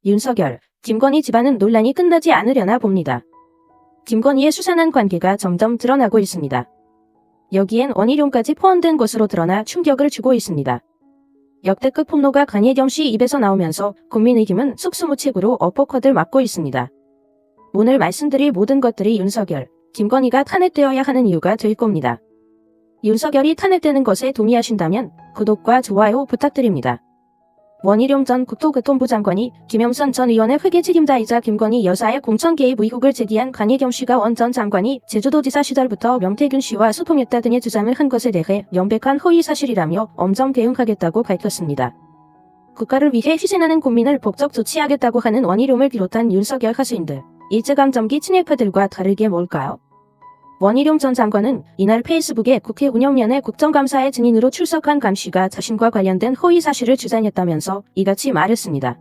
윤석열, 김건희 집안은 논란이 끝나지 않으려나 봅니다. 김건희의 수산한 관계가 점점 드러나고 있습니다. 여기엔 원희룡까지 포함된 것으로 드러나 충격을 주고 있습니다. 역대급 폭로가 강혜경 씨 입에서 나오면서 국민의힘은 속수무책으로 어퍼컷을 맞고 있습니다. 오늘 말씀드릴 모든 것들이 윤석열, 김건희가 탄핵되어야 하는 이유가 될 겁니다. 윤석열이 탄핵되는 것에 동의하신다면 구독과 좋아요 부탁드립니다. 원희룡 전 국토교통부 장관이 김영선 전 의원의 회계 책임자이자 김건희 여사의 공천 개입 의혹을 제기한 강혜경 씨가 원 전 장관이 제주도지사 시절부터 명태균 씨와 소통했다 등의 주장을 한 것에 대해 명백한 허위 사실이라며 엄정 대응하겠다고 밝혔습니다. 국가를 위해 희생하는 국민을 법적 조치하겠다고 하는 원희룡을 비롯한 윤석열 하수인들, 일제강점기 친일파들과 다르게 뭘까요? 원희룡 전 장관은 이날 페이스북에 국회 운영위원회 국정감사의 증인으로 출석한 강 씨가 자신과 관련된 허위 사실을 주장했다면서 이같이 말했습니다.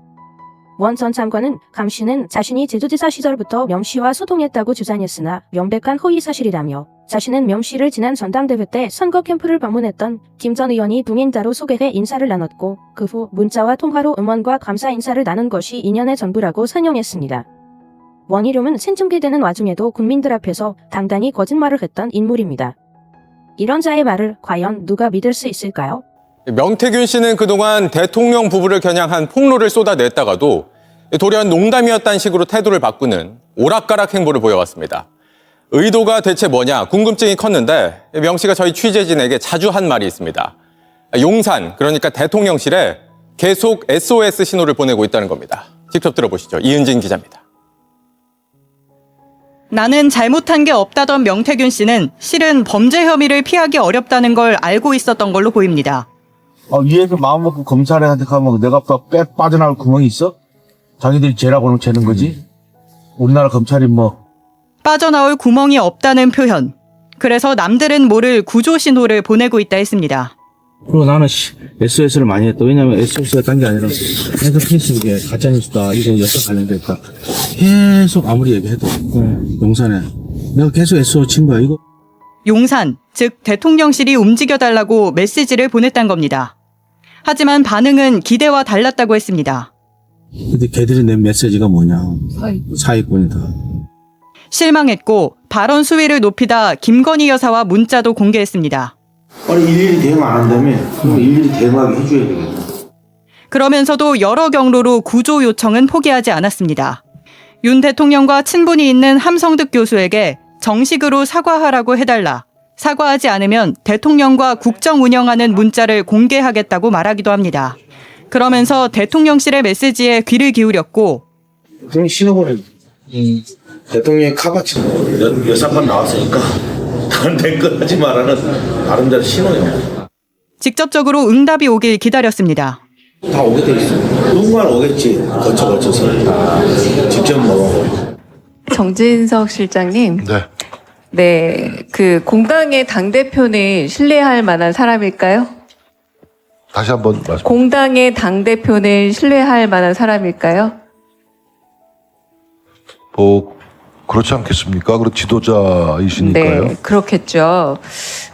원 전 장관은 강 씨는 자신이 제주지사 시절부터 명 씨와 소통했다고 주장했으나 명백한 허위 사실이라며 자신은 명 씨를 지난 전당대회 때 선거 캠프를 방문했던 김 전 의원이 동행자로 소개해 인사를 나눴고 그 후 문자와 통화로 응원과 감사 인사를 나눈 것이 인연의 전부라고 설명했습니다. 원희룡은 생중계되는 와중에도 국민들 앞에서 당당히 거짓말을 했던 인물입니다. 이런 자의 말을 과연 누가 믿을 수 있을까요? 명태균 씨는 그동안 대통령 부부를 겨냥한 폭로를 쏟아냈다가도 돌연 농담이었다는 식으로 태도를 바꾸는 오락가락 행보를 보여왔습니다. 의도가 대체 뭐냐 궁금증이 컸는데 명 씨가 저희 취재진에게 자주 한 말이 있습니다. 용산, 그러니까 대통령실에 계속 SOS 신호를 보내고 있다는 겁니다. 직접 들어보시죠. 이은진 기자입니다. 나는 잘못한 게 없다던 명태균 씨는 실은 범죄 혐의를 피하기 어렵다는 걸 알고 있었던 걸로 보입니다. 위에서 마음 먹고 검찰에 가면 내가 빠져나올 구멍이 있어? 자기들이 죄라고는 죄는 거지? 우리나라 검찰이 빠져나올 구멍이 없다는 표현. 그래서 남들은 모를 구조 신호를 보내고 있다 했습니다. 그리고 나는 SOS를 많이 했다. 왜냐면 SOS가 딴 게 아니라 계속 페이스북에 가짜뉴스다, 이거 여사 관련됐다. 계속 아무리 얘기해도 용산에 내가 계속 SOS 친 거야 이거. 용산, 즉 대통령실이 움직여달라고 메시지를 보냈단 겁니다. 하지만 반응은 기대와 달랐다고 했습니다. 근데 걔들이 낸 메시지가 뭐냐. 사기꾼이다. 실망했고 발언 수위를 높이다 김건희 여사와 문자도 공개했습니다. 아니 일일이 대응 안 한다면 그럼 일일이 대응하게 해줘야 되겠다. 그러면서도 여러 경로로 구조 요청은 포기하지 않았습니다. 윤 대통령과 친분이 있는 함성득 교수에게 정식으로 사과하라고 해달라. 사과하지 않으면 대통령과 국정 운영하는 문자를 공개하겠다고 말하기도 합니다. 그러면서 대통령실의 메시지에 귀를 기울였고 그럼 신호보내. 대통령이 카바치 여사관 나왔으니까 다른 댓글 하지 말라는 아름다운 신호예요. 직접적으로 응답이 오길 기다렸습니다. 다 오게 돼 있어. 누군가는 오겠지. 거쳐서 직접 정진석 실장님. 네, 그 공당의 당대표는 신뢰할 만한 사람일까요? 다시 한번 말씀. 공당의 당대표는 신뢰할 만한 사람일까요? 그렇지 않겠습니까? 그리고 지도자이시니까요. 네, 그렇겠죠.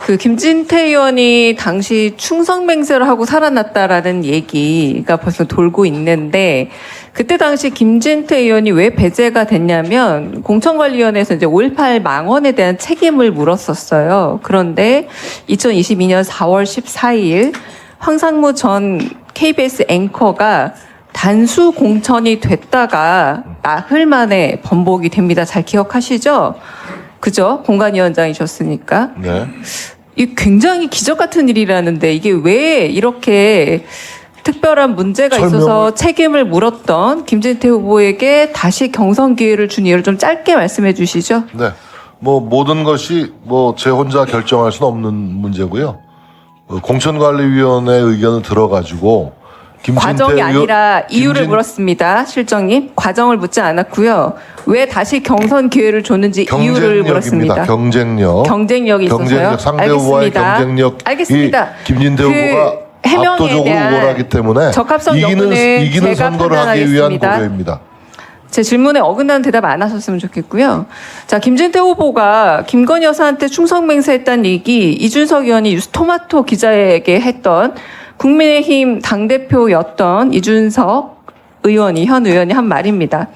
그 김진태 의원이 당시 충성맹세를 하고 살아났다라는 얘기가 벌써 돌고 있는데 그때 당시 김진태 의원이 왜 배제가 됐냐면 공천관리위원회에서 이제 5.18 망언에 대한 책임을 물었었어요. 그런데 2022년 4월 14일 황상무 전 KBS 앵커가 단수 공천이 됐다가 나흘 만에 번복이 됩니다. 잘 기억하시죠? 그죠? 공관위원장이셨으니까. 네. 이 굉장히 기적 같은 일이라는데 이게 왜 이렇게 특별한 문제가 있어서 책임을 물었던 김진태 후보에게 다시 경선 기회를 준 이유를 좀 짧게 말씀해 주시죠. 네. 모든 것이 제 혼자 결정할 수는 없는 문제고요. 공천관리위원회 의견을 들어가지고 과정이 아니라 이유를 물었습니다. 실장님. 과정을 묻지 않았고요. 왜 다시 경선 기회를 줬는지 이유를 물었습니다. 경쟁력이 있어서요. 상대 후보와의 경쟁력. 알겠습니다. 김진태 후보가 압도적으로 우월하기 때문에 적합성 이기는 선거를 하기 위한 고려입니다. 제 질문에 어긋나는 대답 안 하셨으면 좋겠고요. 자, 김진태 후보가 김건희 여사한테 충성맹세했다는 얘기 이준석 의원이 뉴스토마토 기자에게 했던 국민의힘 당대표였던 이준석 의원이, 현 의원이 한 말입니다.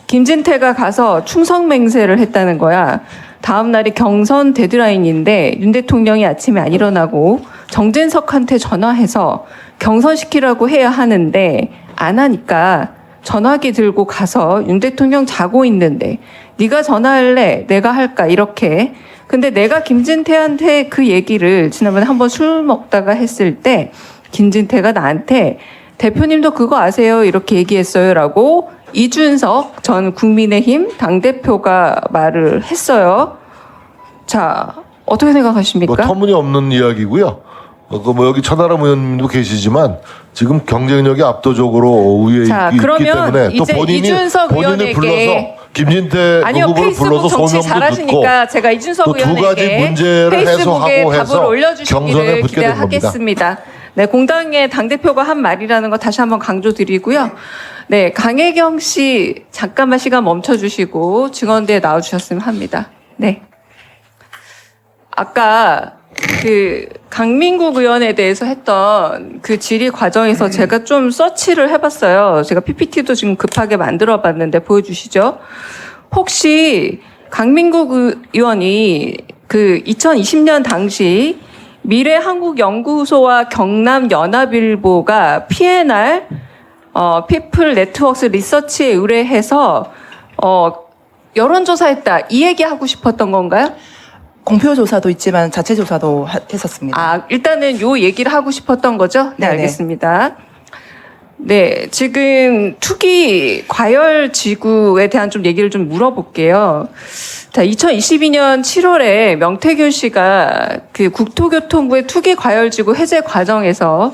김진태가 가서 충성맹세를 했다는 거야. 다음 날이 경선 데드라인인데 윤 대통령이 아침에 안 일어나고 정진석한테 전화해서 경선시키라고 해야 하는데 안 하니까 전화기 들고 가서 윤 대통령 자고 있는데 네가 전화할래? 내가 할까? 이렇게. 근데 내가 김진태한테 그 얘기를 지난번에 한번 술 먹다가 했을 때 김진태가 나한테 대표님도 그거 아세요? 이렇게 얘기했어요. 라고 이준석 전 국민의힘 당대표가 말을 했어요. 자, 어떻게 생각하십니까? 뭐 터무니없는 이야기고요. 뭐 여기 천하람 의원님도 계시지만 지금 경쟁력이 압도적으로 위에 자, 있기 그러면 때문에 또 이제 본인이 이준석 의원에게 불러서 김진태 아니요, 후보를 페이스북 불러서 정치 소명도 듣고 잘하시니까 제가 이준석 또 두 가지 의원에게 문제를 페이스북에 해소하고 답을 해서 경선에 올려주시기를 붙게 된 겁니다. 기대하겠습니다. 네, 공당의 당대표가 한 말이라는 거 다시 한번 강조드리고요. 네, 강혜경 씨 잠깐만 시간 멈춰주시고 증언대에 나와주셨으면 합니다. 네. 아까 그 강민국 의원에 대해서 했던 그 질의 과정에서 제가 좀 서치를 해봤어요. 제가 PPT도 지금 급하게 만들어봤는데 보여주시죠. 혹시 강민국 의원이 그 2020년 당시 미래한국연구소와 경남연합일보가 PNR 피플 네트워크스 리서치에 의뢰해서 여론조사했다 이 얘기하고 싶었던 건가요? 공표 조사도 있지만 자체 조사도 했었습니다. 아, 일단은 요 얘기를 하고 싶었던 거죠? 네, 네네. 알겠습니다. 네, 지금 투기 과열 지구에 대한 좀 얘기를 좀 물어볼게요. 자, 2022년 7월에 명태균 씨가 그 국토교통부의 투기 과열 지구 해제 과정에서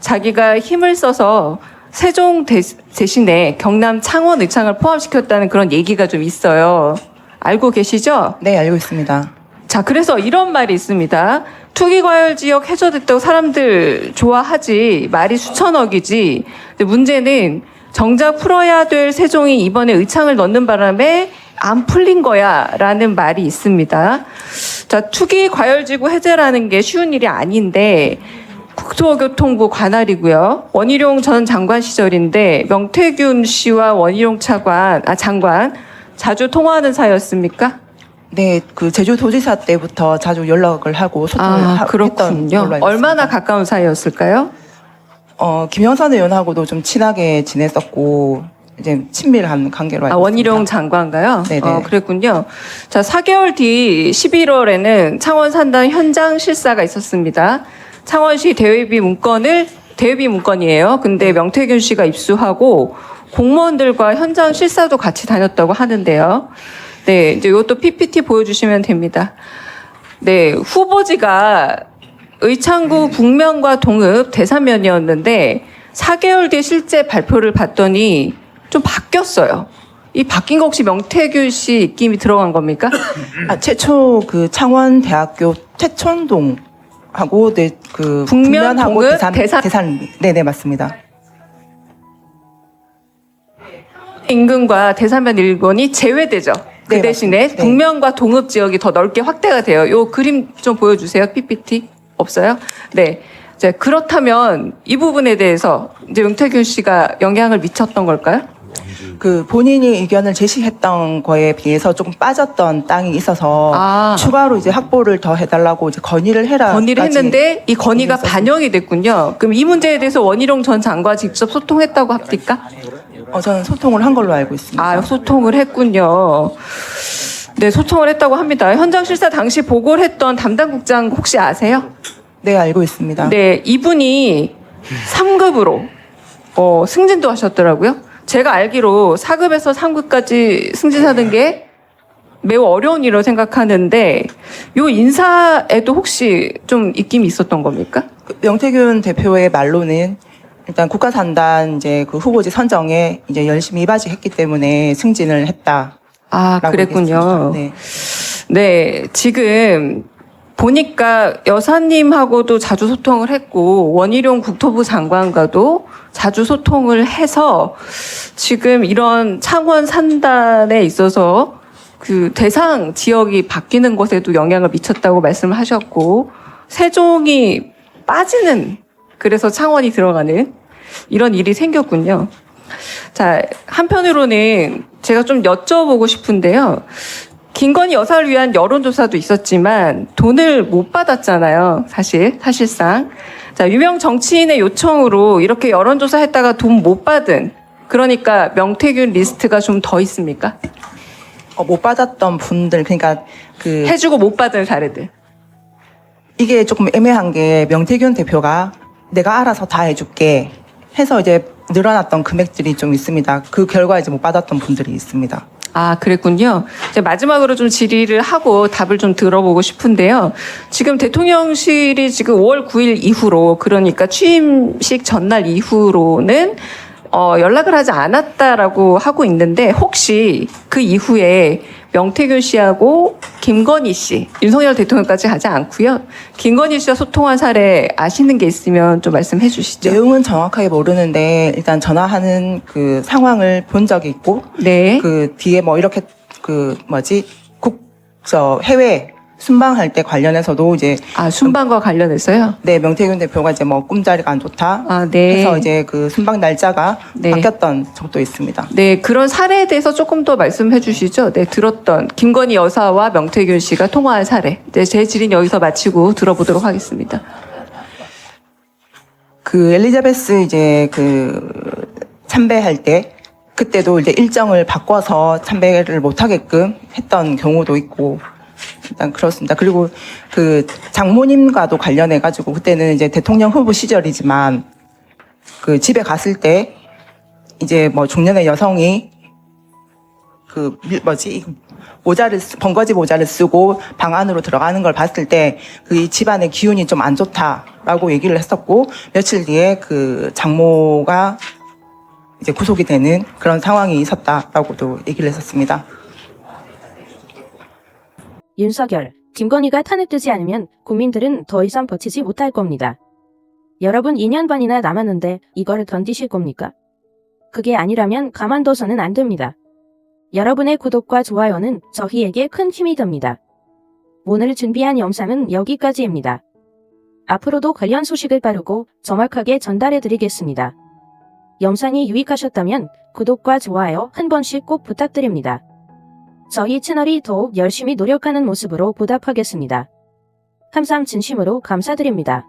자기가 힘을 써서 세종 대신에 경남 창원 의창을 포함시켰다는 그런 얘기가 좀 있어요. 알고 계시죠? 네, 알고 있습니다. 자, 그래서 이런 말이 있습니다. 투기과열 지역 해저됐다고 사람들 좋아하지, 말이 수천억이지. 근데 문제는 정작 풀어야 될 세종이 이번에 의창을 넣는 바람에 안 풀린 거야 라는 말이 있습니다. 자, 투기과열지구 해제라는 게 쉬운 일이 아닌데 국토교통부 관할이고요. 원희룡 전 장관 시절인데 명태균 씨와 원희룡 장관 자주 통화하는 사이였습니까? 네, 그 제주도지사 때부터 자주 연락을 하고 소통을 했던 그렇군요. 걸로 알고 얼마나 있습니다. 가까운 사이였을까요? 김영선 의원하고도 좀 친하게 지냈었고 이제 친밀한 관계로 알고 원희룡 있습니다. 장관가요? 네네. 그랬군요. 자, 4개월 뒤 11월에는 창원 산단 현장 실사가 있었습니다. 창원시 대외비 문건이에요. 근데 명태균 씨가 입수하고 공무원들과 현장 실사도 같이 다녔다고 하는데요. 네, 이제 이것도 PPT 보여주시면 됩니다. 네, 후보지가 의창구 북면과 동읍 대산면이었는데 4개월 뒤에 실제 발표를 봤더니 좀 바뀌었어요. 이 바뀐 거 혹시 명태균 씨 입김이 들어간 겁니까? 최초 그 창원대학교 태촌동하고 네, 그 북면, 북면하고 동읍, 대산 네네 맞습니다. 인근과 대산면 일본이 제외되죠. 그 네, 대신에 맞습니다. 네. 북면과 동읍 지역이 더 넓게 확대가 돼요. 요 그림 좀 보여주세요. PPT 없어요? 네. 이제 그렇다면 이 부분에 대해서 이제 명태균 씨가 영향을 미쳤던 걸까요? 그 본인이 의견을 제시했던 거에 비해서 조금 빠졌던 땅이 있어서 추가로 이제 확보를 더 해달라고 이제 건의를 건의를 했는데 이 건의가 있었습니다. 반영이 됐군요. 그럼 이 문제에 대해서 원희룡 전 장관 직접 소통했다고 합니까? 저는 소통을 한 걸로 알고 있습니다. 소통을 했군요. 네, 소통을 했다고 합니다. 현장 실사 당시 보고를 했던 담당국장 혹시 아세요? 네, 알고 있습니다. 네, 이분이 3급으로 승진도 하셨더라고요. 제가 알기로 4급에서 3급까지 승진하는 게 매우 어려운 일이라고 생각하는데 요 인사에도 혹시 좀 입김이 있었던 겁니까? 명태균 대표의 말로는 일단 국가산단 이제 그 후보지 선정에 이제 열심히 이바지했기 때문에 승진을 했다. 그랬군요. 네. 네, 지금 보니까 여사님하고도 자주 소통을 했고 원희룡 국토부 장관과도 자주 소통을 해서 지금 이런 창원 산단에 있어서 그 대상 지역이 바뀌는 것에도 영향을 미쳤다고 말씀을 하셨고 세종이 빠지는 그래서 창원이 들어가는 이런 일이 생겼군요. 자, 한편으로는 제가 좀 여쭤보고 싶은데요. 김건희 여사를 위한 여론조사도 있었지만 돈을 못 받았잖아요. 사실상. 자, 유명 정치인의 요청으로 이렇게 여론조사 했다가 돈 못 받은, 그러니까 명태균 리스트가 좀 더 있습니까? 못 받았던 분들, 그러니까 해주고 못 받은 사례들. 이게 조금 애매한 게 명태균 대표가 내가 알아서 다 해줄게 해서 이제 늘어났던 금액들이 좀 있습니다. 그 결과 이제 못 받았던 분들이 있습니다. 아, 그랬군요. 이제 마지막으로 좀 질의를 하고 답을 좀 들어보고 싶은데요. 지금 대통령실이 지금 5월 9일 이후로, 그러니까 취임식 전날 이후로는 연락을 하지 않았다라고 하고 있는데, 혹시 그 이후에 명태균 씨하고 김건희 씨, 윤석열 대통령까지 하지 않고요. 김건희 씨와 소통한 사례 아시는 게 있으면 좀 말씀해 주시죠. 내용은 정확하게 모르는데 일단 전화하는 그 상황을 본 적이 있고, 네. 그 뒤에 뭐 이렇게 해외 순방할 때 관련해서도 이제 순방과 관련해서요? 네, 명태균 대표가 이제 뭐 꿈자리가 안 좋다 네. 해서 이제 그 순방 날짜가 네. 바뀌었던 적도 있습니다. 네, 그런 사례에 대해서 조금 더 말씀해 주시죠. 네, 들었던 김건희 여사와 명태균 씨가 통화한 사례. 네, 제 질의는 여기서 마치고 들어보도록 하겠습니다. 그 엘리자베스 이제 참배할 때 그때도 이제 일정을 바꿔서 참배를 못하게끔 했던 경우도 있고, 일단 그렇습니다. 그리고 그 장모님과도 관련해 가지고 그때는 이제 대통령 후보 시절이지만 그 집에 갔을 때 이제 뭐 중년의 여성이 번거지 모자를 쓰고 방 안으로 들어가는 걸 봤을 때 그 집안의 기운이 좀 안 좋다라고 얘기를 했었고, 며칠 뒤에 그 장모가 이제 구속이 되는 그런 상황이 있었다라고도 얘기를 했었습니다. 윤석열, 김건희가 탄핵되지 않으면 국민들은 더 이상 버티지 못할 겁니다. 여러분 2년 반이나 남았는데 이걸 견디실 겁니까? 그게 아니라면 가만둬서는 안 됩니다. 여러분의 구독과 좋아요는 저희에게 큰 힘이 됩니다. 오늘 준비한 영상은 여기까지입니다. 앞으로도 관련 소식을 빠르고 정확하게 전달해드리겠습니다. 영상이 유익하셨다면 구독과 좋아요 한 번씩 꼭 부탁드립니다. 저희 채널이 더욱 열심히 노력하는 모습으로 보답하겠습니다. 항상 진심으로 감사드립니다.